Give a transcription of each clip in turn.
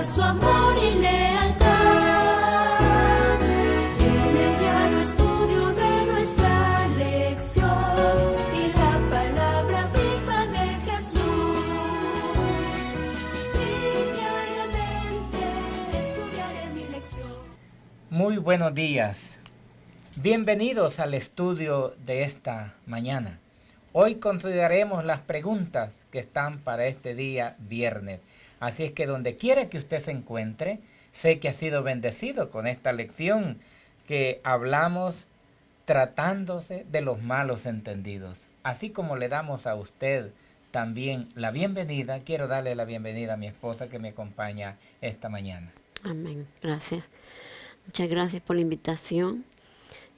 muestra su amor y lealtad. En el diario estudio de nuestra lección y la palabra viva de Jesús. Sí, diariamente estudiaré mi lección. Muy buenos días. Bienvenidos al estudio de esta mañana. Hoy consideraremos las preguntas que están para este día viernes. Así es que donde quiera que usted se encuentre, sé que ha sido bendecido con esta lección que hablamos tratándose de los malos entendidos. Así como le damos a usted también la bienvenida, quiero darle la bienvenida a mi esposa que me acompaña esta mañana. Amén. Gracias. Muchas gracias por la invitación.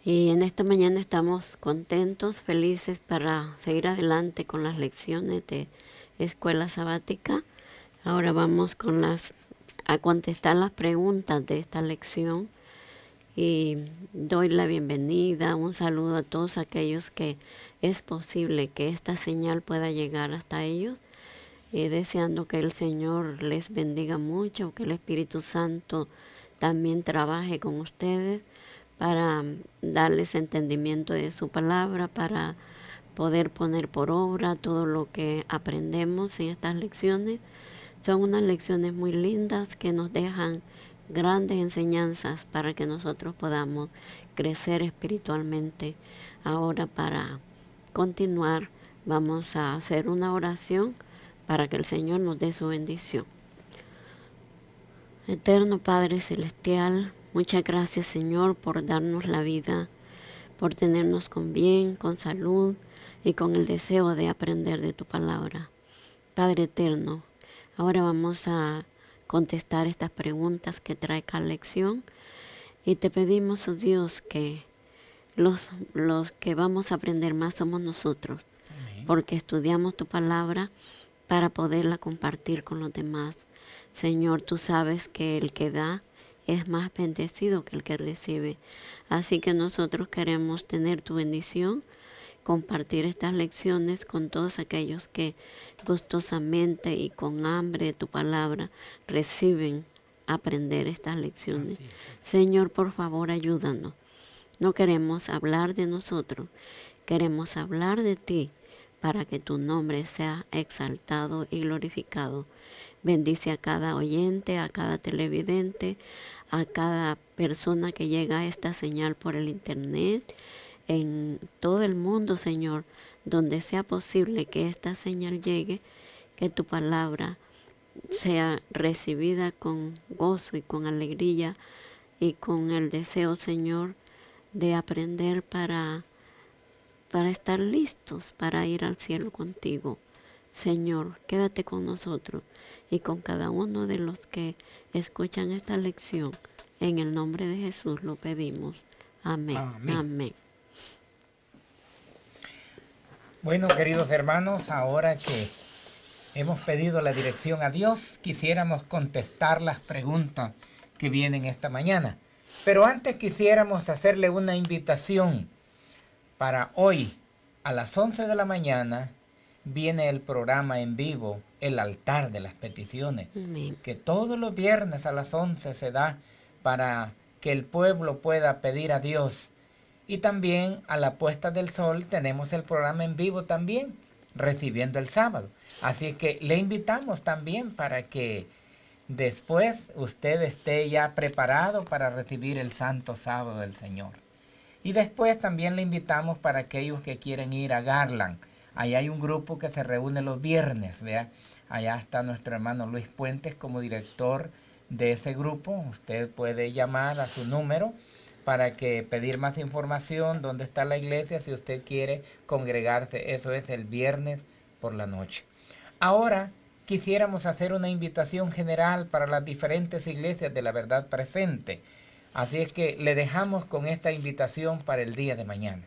Y en esta mañana estamos contentos, felices para seguir adelante con las lecciones de Escuela Sabática. Ahora vamos a contestar las preguntas de esta lección. Y doy la bienvenida, un saludo a todos aquellos que es posible que esta señal pueda llegar hasta ellos. Deseando que el Señor les bendiga mucho, que el Espíritu Santo también trabaje con ustedes para darles entendimiento de su palabra, para poder poner por obra todo lo que aprendemos en estas lecciones. Son unas lecciones muy lindas que nos dejan grandes enseñanzas para que nosotros podamos crecer espiritualmente. Ahora, para continuar, vamos a hacer una oración para que el Señor nos dé su bendición. Eterno Padre Celestial, muchas gracias, Señor, por darnos la vida, por tenernos con bien, con salud y con el deseo de aprender de tu palabra. Padre eterno, ahora vamos a contestar estas preguntas que trae cada lección y te pedimos, oh Dios, que los que vamos a aprender más somos nosotros. Amén. Porque estudiamos tu palabra para poderla compartir con los demás. Señor, tú sabes que el que da es más bendecido que el que recibe. Así que nosotros queremos tener tu bendición, compartir estas lecciones con todos aquellos que gustosamente y con hambre de tu palabra reciben aprender estas lecciones. Señor, por favor, ayúdanos. No queremos hablar de nosotros, queremos hablar de ti para que tu nombre sea exaltado y glorificado. Bendice a cada oyente, a cada televidente, a cada persona que llega a esta señal por el internet, en todo el mundo, Señor, donde sea posible que esta señal llegue, que tu palabra sea recibida con gozo y con alegría y con el deseo, Señor, de aprender para estar listos para ir al cielo contigo. Señor, quédate con nosotros y con cada uno de los que escuchan esta lección. En el nombre de Jesús lo pedimos. Amén. Amén. Amén. Bueno, queridos hermanos, ahora que hemos pedido la dirección a Dios, quisiéramos contestar las preguntas que vienen esta mañana. Pero antes quisiéramos hacerle una invitación para hoy a las 11 de la mañana. Viene el programa en vivo, el altar de las peticiones, Amén. Que todos los viernes a las 11 se da para que el pueblo pueda pedir a Dios. Y también a la puesta del sol tenemos el programa en vivo también, recibiendo el sábado. Así que le invitamos también para que después usted esté ya preparado para recibir el Santo Sábado del Señor. Y después también le invitamos para aquellos que quieren ir a Garland. Allá hay un grupo que se reúne los viernes, ¿vea? Allá está nuestro hermano Luis Puentes como director de ese grupo. Usted puede llamar a su número para que pedir más información, dónde está la iglesia, si usted quiere congregarse. Eso es el viernes por la noche. Ahora quisiéramos hacer una invitación general para las diferentes iglesias de la verdad presente. Así es que le dejamos con esta invitación para el día de mañana.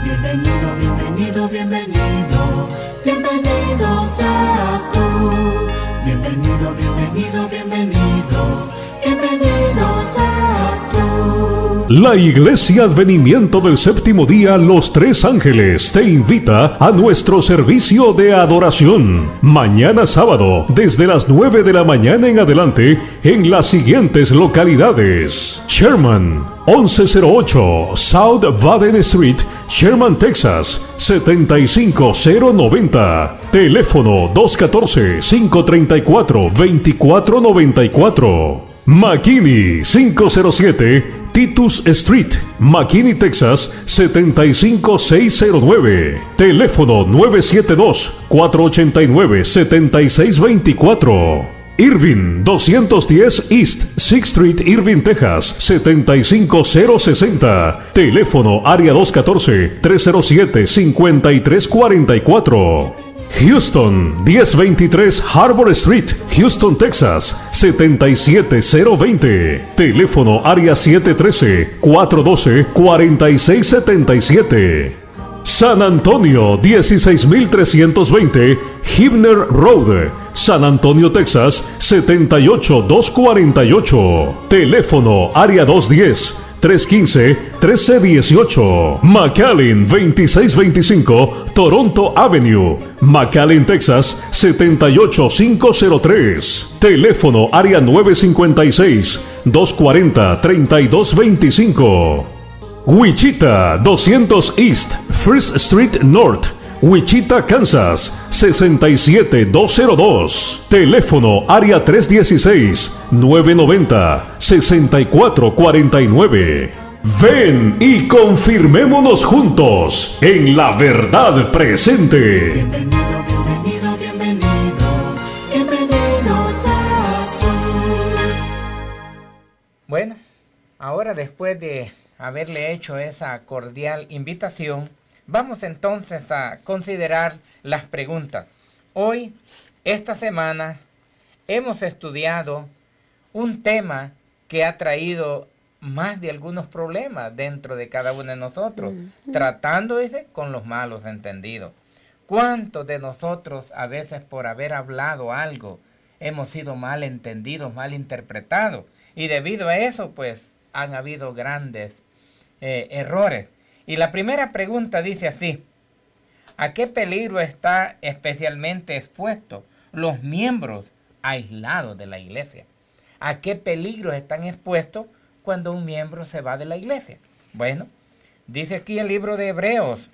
Bienvenido, bienvenido, bienvenido, bienvenido seas tú. Bienvenido, bienvenido, bienvenido, bienvenido seas tú. La Iglesia Advenimiento del Séptimo Día Los Tres Ángeles te invita a nuestro servicio de adoración. Mañana sábado, desde las 9 de la mañana en adelante, en las siguientes localidades: Sherman, 1108 South Baden Street, Sherman, Texas, 75090. Teléfono 214-534-2494. McKinney 507 Titus Street, McKinney, Texas, 75609. Teléfono 972-489-7624. Irving 210 East 6th Street, Irving, Texas, 75060. Teléfono área 214-307-5344. Houston 1023 Harbor Street, Houston, Texas, 77020. Teléfono área 713-412-4677. San Antonio 16320 Hibner Road, San Antonio, Texas, 78248. Teléfono área 210-315-1318. McAllen 2625 Toronto Avenue, McAllen, Texas, 78503. Teléfono área 956-240-3225. Wichita 200 East First Street North, Wichita, Kansas, 67202. Teléfono área 316-990-6449. Ven y confirmémonos juntos en la verdad presente. Bienvenido, bienvenido, bienvenido, bienvenido seas tú. Bueno, ahora después de haberle hecho esa cordial invitación, vamos entonces a considerar las preguntas. Hoy, esta semana, hemos estudiado un tema que ha traído más de algunos problemas dentro de cada uno de nosotros, tratándose con los malos entendidos. ¿Cuántos de nosotros a veces por haber hablado algo hemos sido mal entendidos, mal interpretados? Y debido a eso, pues, han habido grandes errores. Y la primera pregunta dice así: ¿a qué peligro está especialmente expuesto los miembros aislados de la iglesia? ¿A qué peligros están expuestos cuando un miembro se va de la iglesia? Bueno, dice aquí el libro de Hebreos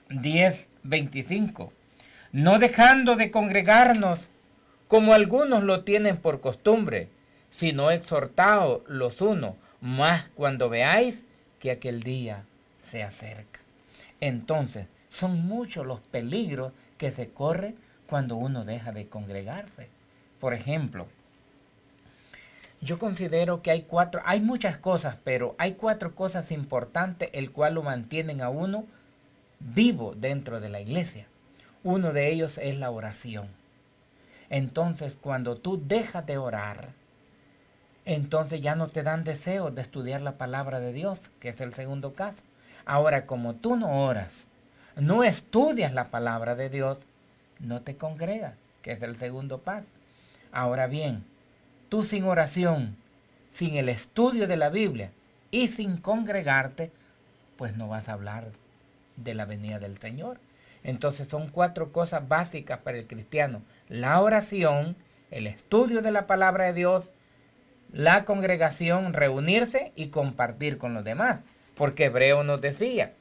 10:25: no dejando de congregarnos como algunos lo tienen por costumbre, sino exhortaos los unos, más cuando veáis que aquel día se acerca. Entonces, son muchos los peligros que se corren cuando uno deja de congregarse. Por ejemplo, yo considero que hay muchas cosas, pero hay 4 cosas importantes el cual lo mantienen a uno vivo dentro de la iglesia. Uno de ellos es la oración. Entonces, cuando tú dejas de orar, entonces ya no te dan deseos de estudiar la palabra de Dios, que es el segundo caso. Ahora, como tú no oras, no estudias la palabra de Dios, no te congregas, que es el segundo paso. Ahora bien, tú sin oración, sin el estudio de la Biblia y sin congregarte, pues no vas a hablar de la venida del Señor. Entonces son 4 cosas básicas para el cristiano: la oración, el estudio de la palabra de Dios, la congregación, reunirse y compartir con los demás. Porque Hebreo nos decía,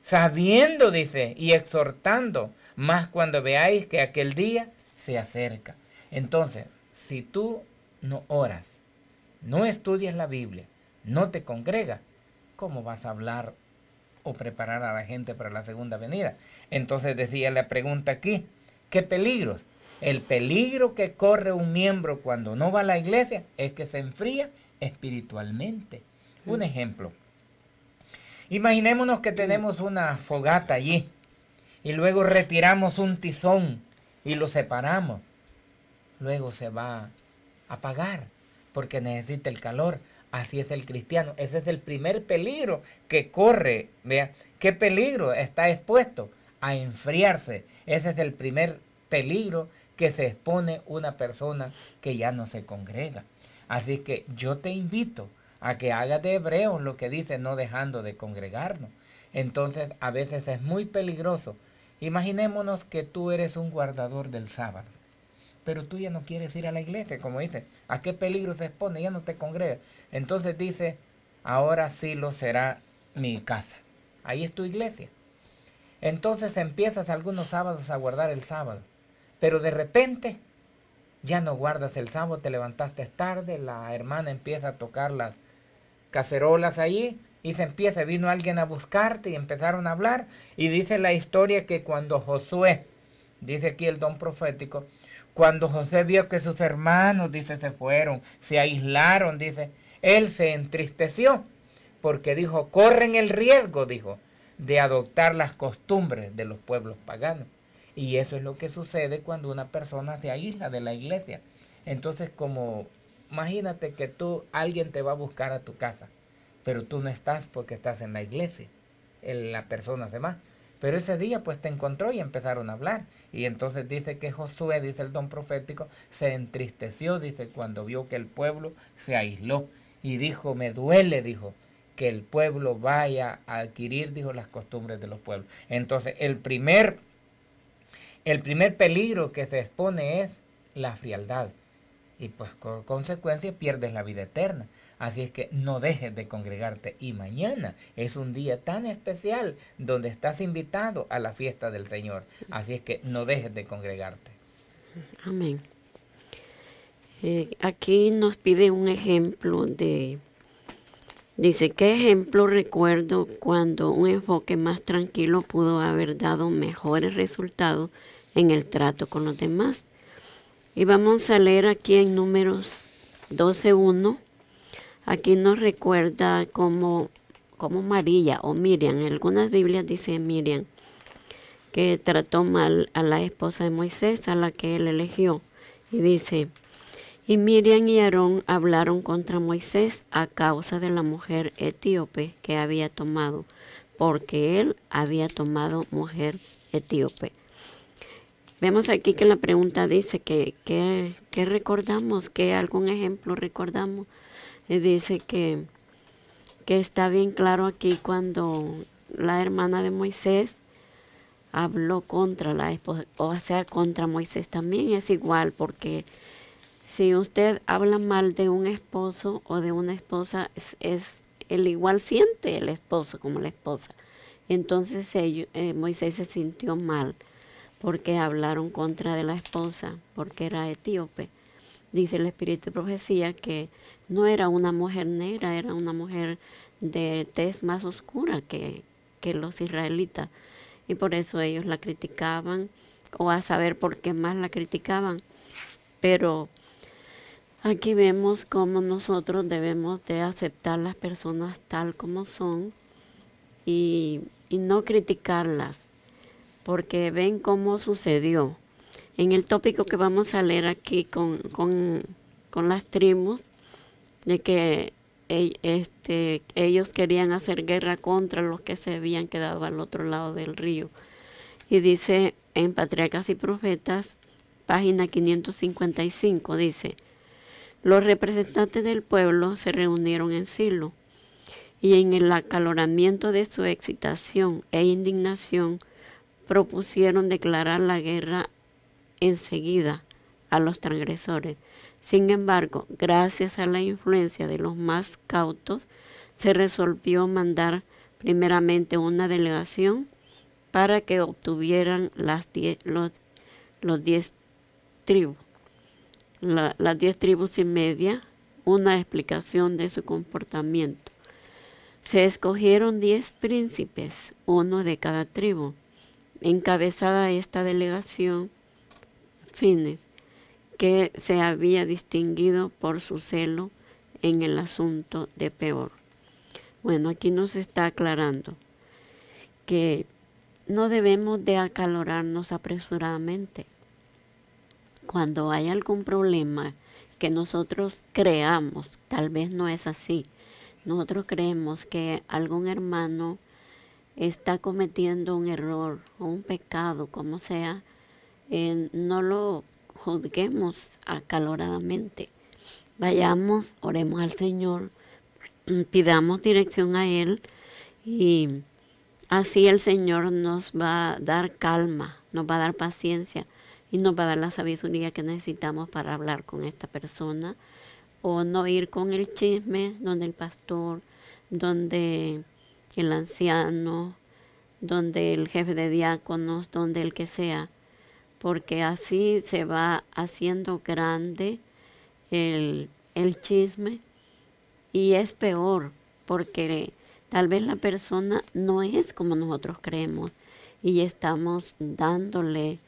sabiendo, dice, y exhortando, más cuando veáis que aquel día se acerca. Entonces, si tú no oras, no estudias la Biblia, no te congregas, ¿cómo vas a hablar o preparar a la gente para la segunda venida? Entonces decía la pregunta aquí, ¿qué peligros? El peligro que corre un miembro cuando no va a la iglesia es que se enfría espiritualmente. Un ejemplo. Imaginémonos que tenemos una fogata allí y luego retiramos un tizón y lo separamos. Luego se va a apagar porque necesita el calor. Así es el cristiano. Ese es el primer peligro que corre. Vea, ¿qué peligro está expuesto? A enfriarse. Ese es el primer peligro que se expone una persona que ya no se congrega. Así que yo te invito a que hagas de Hebreos lo que dice, no dejando de congregarnos. Entonces a veces es muy peligroso. Imaginémonos que tú eres un guardador del sábado, pero tú ya no quieres ir a la iglesia, como dice, ¿a qué peligro se expone? Ya no te congregas. Entonces dice, ahora sí lo será mi casa. Ahí es tu iglesia. Entonces empiezas algunos sábados a guardar el sábado, pero de repente ya no guardas el sábado, te levantaste tarde, la hermana empieza a tocar las cacerolas allí y vino alguien a buscarte y empezaron a hablar. Y dice la historia que cuando Josué, dice aquí el don profético, cuando José vio que sus hermanos, dice, se fueron, se aislaron, dice, él se entristeció porque dijo, corren el riesgo, dijo, de adoptar las costumbres de los pueblos paganos. Y eso es lo que sucede cuando una persona se aísla de la iglesia. Entonces, como imagínate que alguien te va a buscar a tu casa, pero tú no estás porque estás en la iglesia. La persona se va. Pero ese día pues te encontró y empezaron a hablar. Y entonces dice que Josué, dice el don profético, se entristeció, dice, cuando vio que el pueblo se aisló. Y dijo, me duele, dijo, que el pueblo vaya a adquirir, dijo, las costumbres de los pueblos. Entonces el primer peligro que se expone es la frialdad. Y pues por consecuencia pierdes la vida eterna. Así es que no dejes de congregarte. Y mañana es un día tan especial donde estás invitado a la fiesta del Señor. Así es que no dejes de congregarte. Amén. Aquí nos pide un ejemplo Dice, ¿qué ejemplo recuerdo cuando un enfoque más tranquilo pudo haber dado mejores resultados en el trato con los demás? Y vamos a leer aquí en Números 12:1. Aquí nos recuerda como María o Miriam, en algunas Biblias dice Miriam, que trató mal a la esposa de Moisés, a la que él eligió. Y dice, y Miriam y Aarón hablaron contra Moisés a causa de la mujer etíope que había tomado, porque él había tomado mujer etíope. Vemos aquí que la pregunta dice que recordamos, que algún ejemplo recordamos. Y dice que está bien claro aquí cuando la hermana de Moisés habló contra la esposa, o sea, contra Moisés también es igual, porque si usted habla mal de un esposo o de una esposa, es el igual siente el esposo como la esposa. Entonces Moisés se sintió mal porque hablaron contra de la esposa, porque era etíope. Dice el espíritu de profecía que no era una mujer negra, era una mujer de tez más oscura que los israelitas. Y por eso ellos la criticaban, o a saber por qué más la criticaban. Pero aquí vemos cómo nosotros debemos de aceptar las personas tal como son y no criticarlas, porque ven cómo sucedió. En el tópico que vamos a leer aquí con las tribus, de que ellos querían hacer guerra contra los que se habían quedado al otro lado del río. Y dice en Patriarcas y Profetas, página 555, dice, los representantes del pueblo se reunieron en Silo, y en el acaloramiento de su excitación e indignación propusieron declarar la guerra enseguida a los transgresores. Sin embargo, gracias a la influencia de los más cautos, se resolvió mandar primeramente una delegación para que obtuvieran los 10 tribus, las 10 tribus y media, una explicación de su comportamiento. Se escogieron 10 príncipes, uno de cada tribu. Encabezada esta delegación, Fines, que se había distinguido por su celo en el asunto de Peor. Bueno, aquí nos está aclarando que no debemos de acalorarnos apresuradamente. Cuando hay algún problema que nosotros creamos, tal vez no es así, nosotros creemos que algún hermano está cometiendo un error o un pecado, como sea, no lo juzguemos acaloradamente. Vayamos, oremos al Señor pidamos dirección a Él y así el Señor nos va a dar calma, nos va a dar paciencia y nos va a dar la sabiduría que necesitamos para hablar con esta persona o no ir con el chisme donde el pastor, donde el anciano, donde el jefe de diáconos, donde el que sea, porque así se va haciendo grande el chisme y es peor porque tal vez la persona no es como nosotros creemos y estamos dándole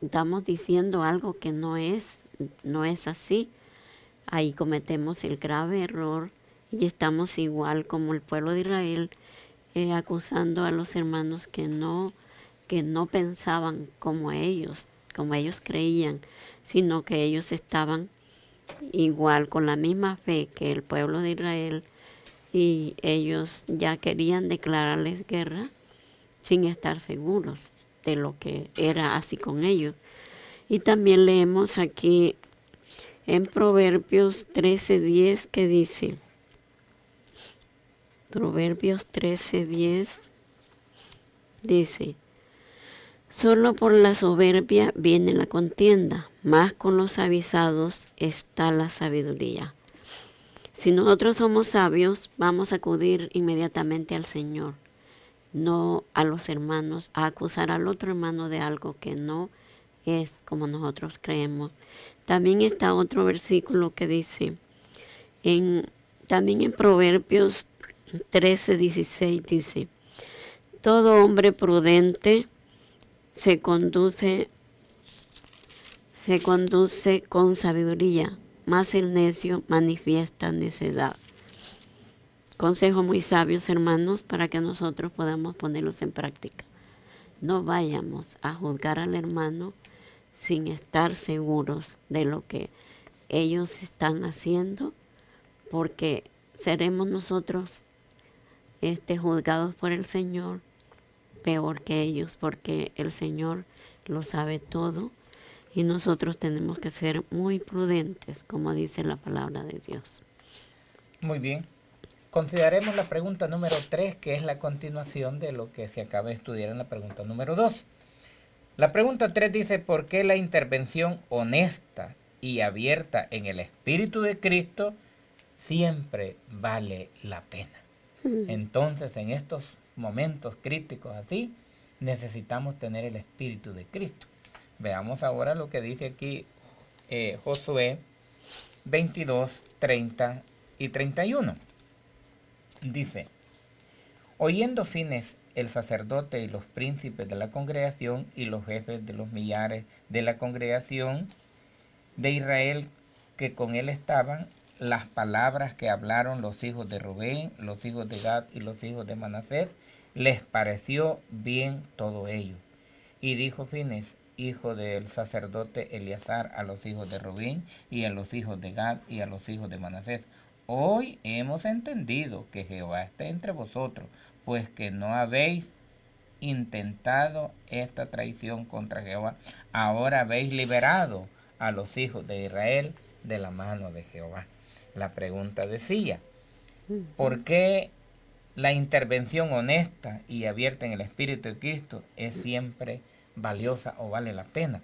estamos diciendo algo que no es así. Ahí cometemos el grave error y estamos igual como el pueblo de Israel acusando a los hermanos que no pensaban como ellos creían, sino que ellos estaban igual con la misma fe que el pueblo de Israel y ellos ya querían declararles guerra sin estar seguros de lo que era así con ellos. Y también leemos aquí en Proverbios 13:10 que dice, Proverbios 13:10 dice, solo por la soberbia viene la contienda, mas con los avisados está la sabiduría. Si nosotros somos sabios, vamos a acudir inmediatamente al Señor, no a los hermanos, a acusar al otro hermano de algo que no es como nosotros creemos. También está otro versículo que dice, también en Proverbios 13:16 dice, todo hombre prudente se conduce con sabiduría, mas el necio manifiesta necedad. Consejos muy sabios, hermanos, para que nosotros podamos ponerlos en práctica. No vayamos a juzgar al hermano sin estar seguros de lo que ellos están haciendo, porque seremos nosotros juzgados por el Señor peor que ellos, porque el Señor lo sabe todo y nosotros tenemos que ser muy prudentes, como dice la palabra de Dios. Muy bien. Consideremos la pregunta número 3, que es la continuación de lo que se acaba de estudiar en la pregunta número 2. La pregunta 3 dice, ¿por qué la intervención honesta y abierta en el Espíritu de Cristo siempre vale la pena? Entonces, en estos momentos críticos así, necesitamos tener el Espíritu de Cristo. Veamos ahora lo que dice aquí Josué 22, 30 y 31. Dice, oyendo Fines el sacerdote y los príncipes de la congregación y los jefes de los millares de la congregación de Israel que con él estaban, las palabras que hablaron los hijos de Rubén, los hijos de Gad y los hijos de Manasés, les pareció bien todo ello. Y dijo Fines, hijo del sacerdote Eleazar, a los hijos de Rubén y a los hijos de Gad y a los hijos de Manasés, hoy hemos entendido que Jehová está entre vosotros, pues que no habéis intentado esta traición contra Jehová. Ahora habéis liberado a los hijos de Israel de la mano de Jehová. La pregunta decía, ¿por qué la intervención honesta y abierta en el Espíritu de Cristo es siempre valiosa o vale la pena?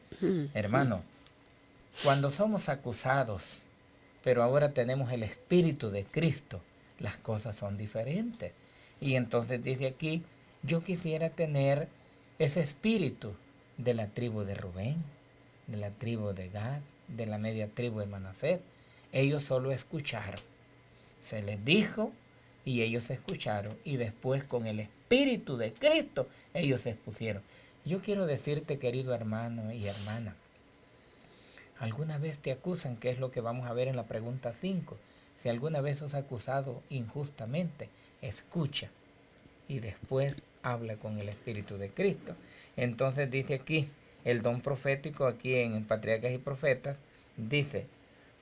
Hermano, cuando somos acusados, pero ahora tenemos el Espíritu de Cristo, las cosas son diferentes. Y entonces dice aquí, yo quisiera tener ese espíritu de la tribu de Rubén, de la tribu de Gad, de la media tribu de Manasés. Ellos solo escucharon. Se les dijo y ellos escucharon. Y después con el Espíritu de Cristo ellos se expusieron. Yo quiero decirte, querido hermano y hermana, ¿alguna vez te acusan? ¿Qué es lo que vamos a ver en la pregunta 5? Si alguna vez sos acusado injustamente, escucha y después habla con el Espíritu de Cristo. Entonces dice aquí, el don profético aquí en Patriarcas y Profetas, dice,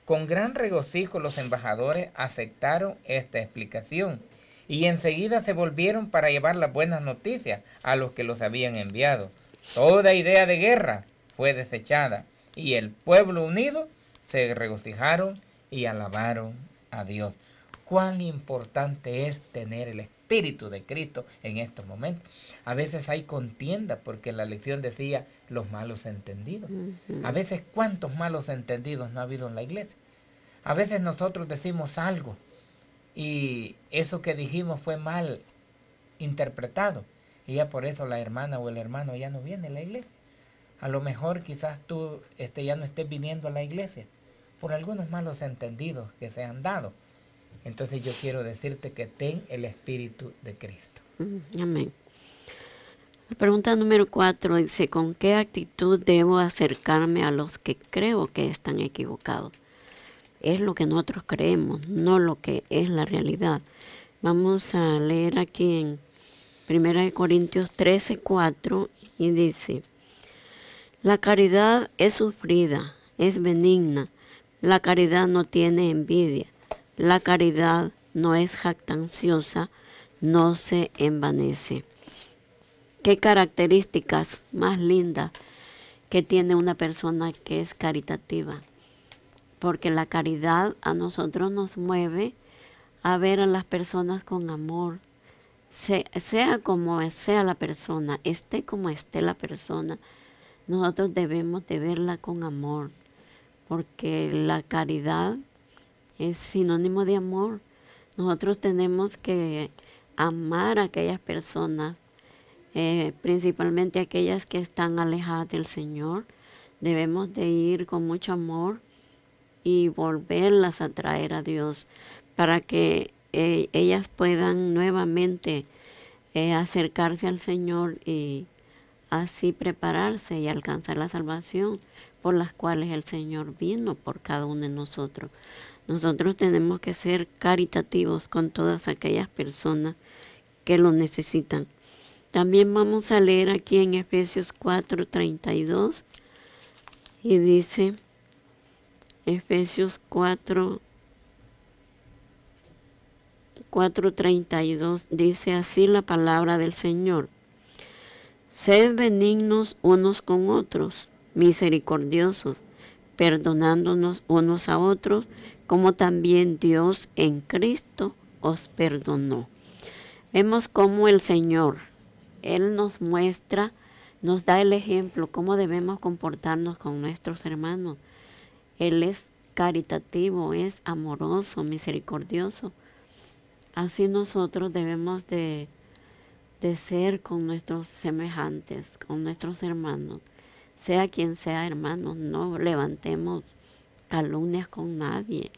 con gran regocijo los embajadores aceptaron esta explicación y enseguida se volvieron para llevar las buenas noticias a los que los habían enviado. Toda idea de guerra fue desechada y el pueblo unido se regocijaron y alabaron a Dios. cuán importante es tener el Espíritu de Cristo en estos momentos. A veces hay contienda porque la lección decía los malos entendidos. A veces cuántos malos entendidos no ha habido en la iglesia. A veces nosotros decimos algo y eso que dijimos fue mal interpretado y ya por eso la hermana o el hermano ya no viene a la iglesia. A lo mejor quizás tú ya no estés viniendo a la iglesia por algunos malos entendidos que se han dado. Entonces yo quiero decirte que ten el Espíritu de Cristo. Amén. La pregunta número 4 dice, ¿con qué actitud debo acercarme a los que creo que están equivocados? Es lo que nosotros creemos, no lo que es la realidad. Vamos a leer aquí en 1 Corintios 13:4 y dice, la caridad es sufrida, es benigna, la caridad no tiene envidia, la caridad no es jactanciosa, no se envanece. ¿Qué características más lindas que tiene una persona que es caritativa? Porque la caridad a nosotros nos mueve a ver a las personas con amor, sea como sea la persona, esté como esté la persona, nosotros debemos de verla con amor, porque la caridad es sinónimo de amor. Nosotros tenemos que amar a aquellas personas, principalmente aquellas que están alejadas del Señor. Debemos de ir con mucho amor y volverlas a traer a Dios para que ellas puedan nuevamente acercarse al Señor y así prepararse y alcanzar la salvación por las cuales el Señor vino por cada uno de nosotros. Nosotros tenemos que ser caritativos con todas aquellas personas que lo necesitan. También vamos a leer aquí en Efesios 4:32 y dice, Efesios 4:32 dice así la palabra del Señor. Sed benignos unos con otros, misericordiosos, perdonándonos unos a otros, como también Dios en Cristo os perdonó. Vemos cómo el Señor, Él nos muestra, nos da el ejemplo, cómo debemos comportarnos con nuestros hermanos. Él es caritativo, es amoroso, misericordioso. Así nosotros debemos de ser con nuestros semejantes, con nuestros hermanos. Sea quien sea, hermanos, no levantemos calumnias con nadie.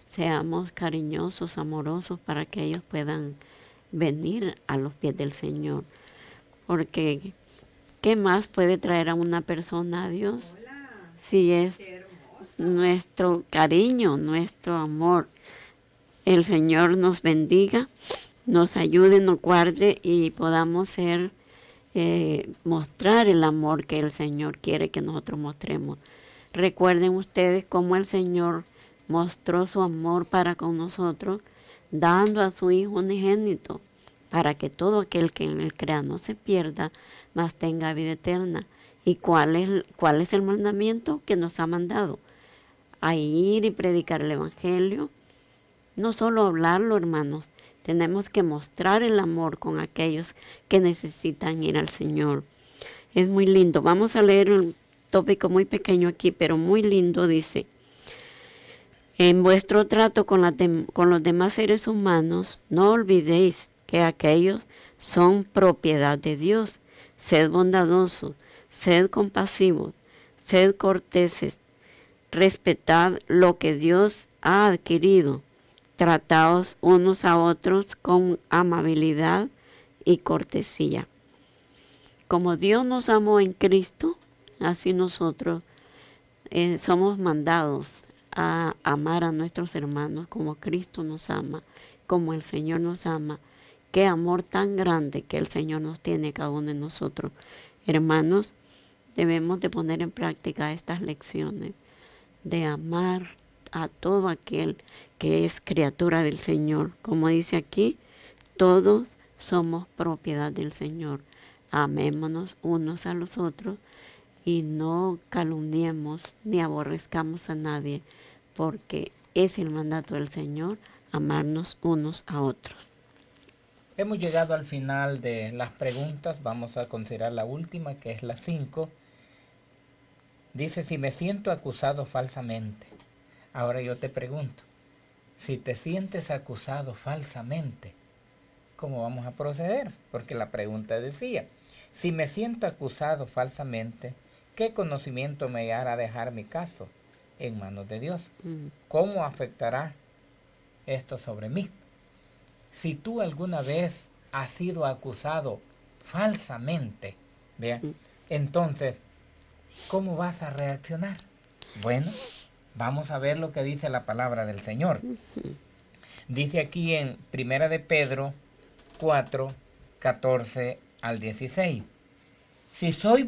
Seamos cariñosos, amorosos, para que ellos puedan venir a los pies del Señor. Porque, ¿qué más puede traer a una persona a Dios? Si es nuestro cariño, nuestro amor. El Señor nos bendiga, nos ayude, nos guarde y podamos mostrar el amor que el Señor quiere que nosotros mostremos. Recuerden ustedes cómo el Señor mostró su amor para con nosotros, dando a su Hijo unigénito, para que todo aquel que en Él crea no se pierda, mas tenga vida eterna. ¿Y cuál es el mandamiento que nos ha mandado? A ir y predicar el Evangelio. No solo hablarlo, hermanos, tenemos que mostrar el amor con aquellos que necesitan ir al Señor. Es muy lindo. Vamos a leer un tópico muy pequeño aquí, pero muy lindo. Dice, en vuestro trato con los demás seres humanos, no olvidéis que aquellos son propiedad de Dios. Sed bondadosos, sed compasivos, sed corteses, respetad lo que Dios ha adquirido. Trataos unos a otros con amabilidad y cortesía. Como Dios nos amó en Cristo, así nosotros somos mandados a amar a nuestros hermanos como Cristo nos ama, como el Señor nos ama. Qué amor tan grande que el Señor nos tiene a cada uno de nosotros. Hermanos, debemos de poner en práctica estas lecciones de amar a todo aquel que es criatura del Señor. Como dice aquí, todos somos propiedad del Señor. Amémonos unos a los otros y no calumniemos ni aborrezcamos a nadie, porque es el mandato del Señor, amarnos unos a otros. Hemos llegado al final de las preguntas. Vamos a considerar la última, que es la 5. Dice, si me siento acusado falsamente. Ahora yo te pregunto, si te sientes acusado falsamente, ¿cómo vamos a proceder? Porque la pregunta decía, si me siento acusado falsamente, ¿qué conocimiento me hará dejar mi caso en manos de Dios? ¿Cómo afectará esto sobre mí? Si tú alguna vez has sido acusado falsamente, ¿vean? Entonces, ¿cómo vas a reaccionar? Bueno, vamos a ver lo que dice la palabra del Señor. Dice aquí en 1 de Pedro 4, 14 al 16. Si soy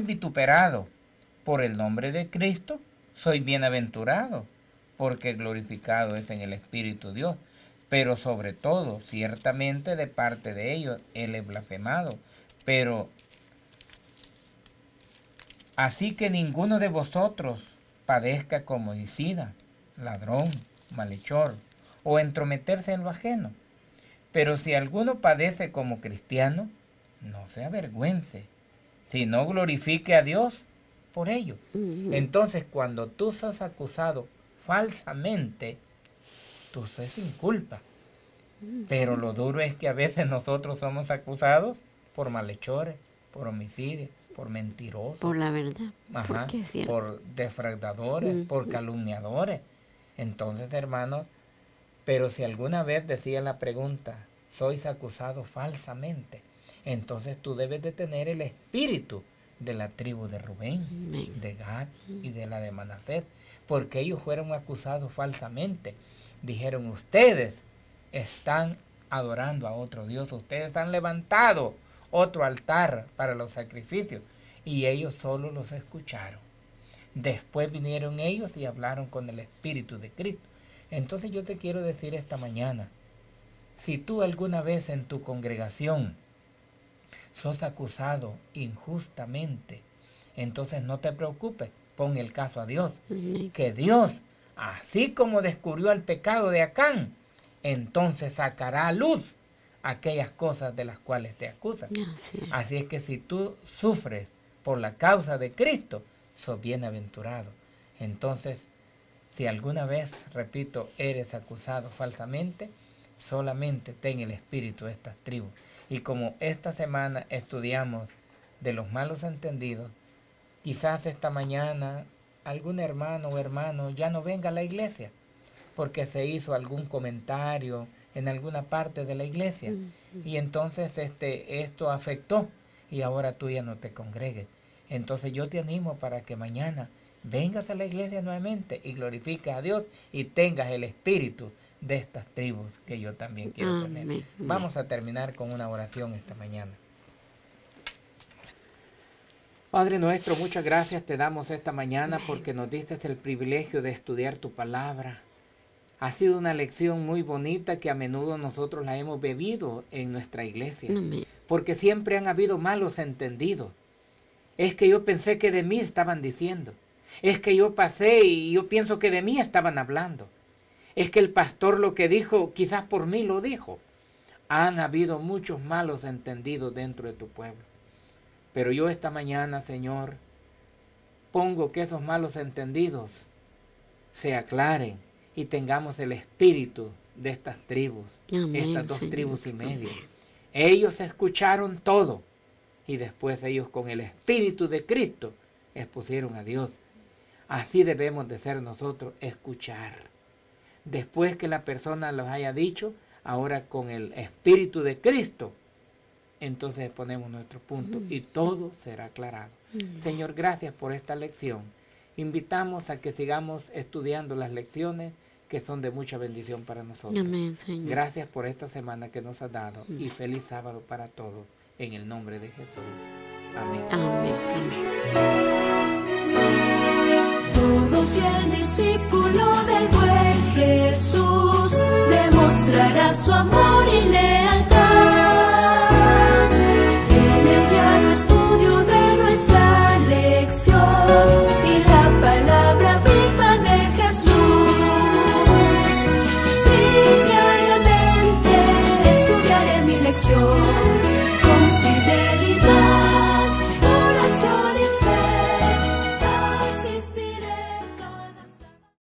vituperado por el nombre de Cristo, soy bienaventurado, porque glorificado es en el Espíritu Dios. Pero sobre todo, ciertamente de parte de ellos, Él es blasfemado. Pero así que ninguno de vosotros padezca como homicida, ladrón, malhechor, o entrometerse en lo ajeno. Pero si alguno padece como cristiano, no se avergüence, sino glorifique a Dios por ello. Entonces, cuando tú sos acusado falsamente, tú sos sin culpa. Pero lo duro es que a veces nosotros somos acusados por malhechores, por homicidios, por mentirosos. Por la verdad. Ajá, por defraudadores, por calumniadores. Entonces, hermanos, pero si alguna vez decía la pregunta, sois acusados falsamente, entonces tú debes de tener el espíritu de la tribu de Rubén, de Gad y de la de Manasés, porque ellos fueron acusados falsamente. Dijeron, ustedes están adorando a otro Dios, ustedes han levantado otro altar para los sacrificios, y ellos solo los escucharon. Después vinieron ellos y hablaron con el Espíritu de Cristo. Entonces yo te quiero decir esta mañana, si tú alguna vez en tu congregación sos acusado injustamente, entonces no te preocupes, pon el caso a Dios, que Dios, así como descubrió el pecado de Acán, entonces sacará a luz aquellas cosas de las cuales te acusan. Así es que si tú sufres por la causa de Cristo, sos bienaventurado. Entonces, si alguna vez, repito, eres acusado falsamente, solamente ten el espíritu de estas tribus. Y como esta semana estudiamos de los malos entendidos, quizás esta mañana algún hermano o hermano ya no venga a la iglesia porque se hizo algún comentario en alguna parte de la iglesia y entonces esto afectó y ahora tú ya no te congregues. Entonces yo te animo para que mañana vengas a la iglesia nuevamente y glorifiques a Dios y tengas el espíritu de estas tribus que yo también quiero tener. Vamos a terminar con una oración esta mañana. Padre nuestro, muchas gracias te damos esta mañana porque nos diste el privilegio de estudiar tu palabra. Ha sido una lección muy bonita que a menudo nosotros la hemos bebido en nuestra iglesia. Porque siempre han habido malos entendidos. Es que yo pensé que de mí estaban diciendo. Es que yo pasé y yo pienso que de mí estaban hablando. Es que el pastor lo que dijo, quizás por mí lo dijo. Han habido muchos malos entendidos dentro de tu pueblo. Pero yo esta mañana, Señor, pongo que esos malos entendidos se aclaren y tengamos el espíritu de estas tribus, estas dos tribus y media. Ellos escucharon todo y después ellos con el espíritu de Cristo expusieron a Dios. Así debemos de ser nosotros, escuchar. Después que la persona los haya dicho, ahora con el espíritu de Cristo, entonces ponemos nuestro punto y todo será aclarado. Señor, gracias por esta lección. Invitamos a que sigamos estudiando las lecciones que son de mucha bendición para nosotros. Amén, Señor. Gracias por esta semana que nos has dado y feliz sábado para todos en el nombre de Jesús. Amén. Amén. Amén. Todo fiel discípulo del buen Jesús demostrará su amor y